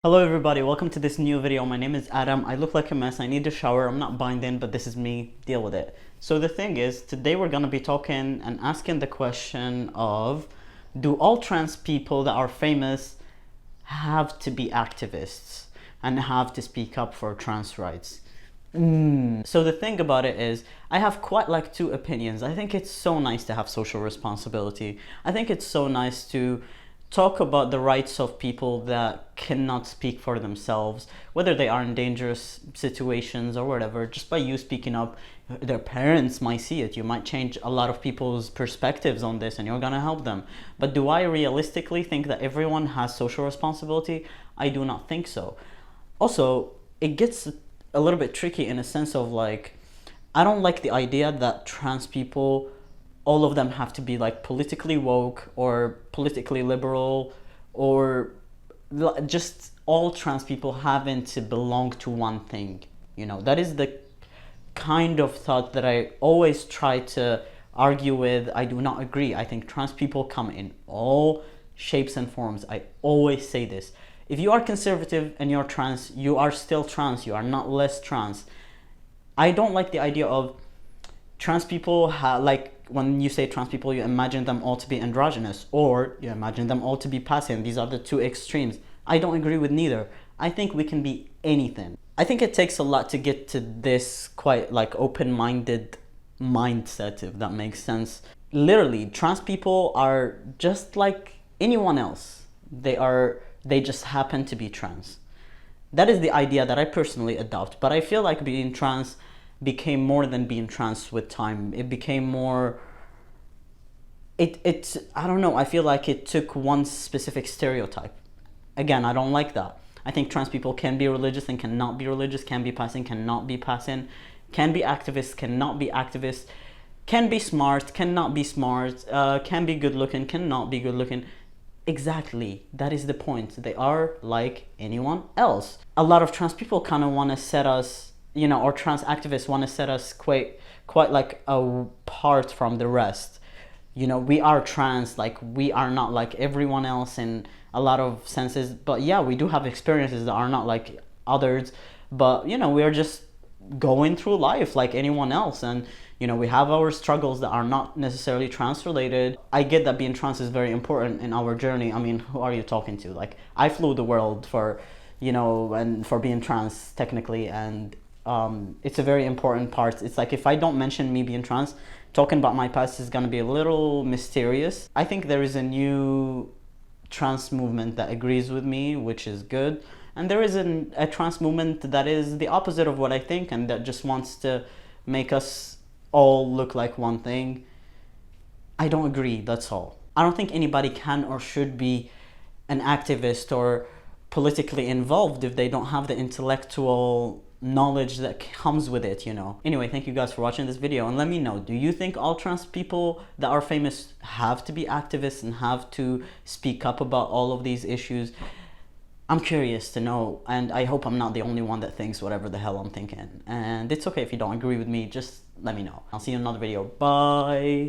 Hello everybody, welcome to this new video. My name is Adam. I look like a mess. I need a shower. I'm not binding, but this is me. Deal with it. So the thing is, today we're going to be talking and asking the question of, do all trans people that are famous have to be activists and have to speak up for trans rights? So the thing about it is, I have quite like two opinions. I think it's so nice to have social responsibility. I think it's so nice to talk about the rights of people that cannot speak for themselves, whether they are in dangerous situations or whatever. Just by you speaking up, their parents might see it. You might change a lot of people's perspectives on this and you're gonna help them. But do I realistically think that everyone has social responsibility? I do not think so. Also, it gets a little bit tricky in a sense of like, I don't like the idea that trans people, all of them have to be like politically woke or politically liberal, or just all trans people having to belong to one thing. You know, that is the kind of thought that I always try to argue with. I do not agree. I think trans people come in all shapes and forms. I always say this. If you are conservative and you're trans, you are still trans. You are not less trans. I don't like the idea of trans people, like when you say trans people, you imagine them all to be androgynous or you imagine them all to be passing. These are the two extremes. I don't agree with neither. I think we can be anything. I think it takes a lot to get to this quite like open-minded mindset, if that makes sense. Literally, trans people are just like anyone else. They just happen to be trans. That is the idea that I personally adopt, but I feel like being trans became more than being trans with time. It became more, I don't know, I feel like it took one specific stereotype. Again, I don't like that. I think trans people can be religious and cannot be religious, can be passing, cannot be passing, can be activists, cannot be activists, can be smart, cannot be smart, can be good looking, cannot be good looking. Exactly, that is the point. They are like anyone else. A lot of trans people kind of want to set us, you know, or trans activists want to set us quite like apart from the rest. You know, we are trans, like we are not like everyone else in a lot of senses, but yeah, we do have experiences that are not like others, but you know, we are just going through life like anyone else, and you know, we have our struggles that are not necessarily trans related. I get that being trans is very important in our journey. I mean, who are you talking to? Like, I flew the world for, you know, and for being trans technically, and it's a very important part. It's like, if I don't mention me being trans, talking about my past is gonna be a little mysterious. I think there is a new trans movement that agrees with me, which is good, and there is a trans movement that is the opposite of what I think, and that just wants to make us all look like one thing. I don't agree, that's all. I don't think anybody can or should be an activist or politically involved if they don't have the intellectual knowledge that comes with it, you know. Anyway, thank you guys for watching this video, and let me know, do you think all trans people that are famous have to be activists and have to speak up about all of these issues? I'm curious to know, and I hope I'm not the only one that thinks whatever the hell I'm thinking. And it's okay if you don't agree with me, just let me know. I'll see you in another video. Bye!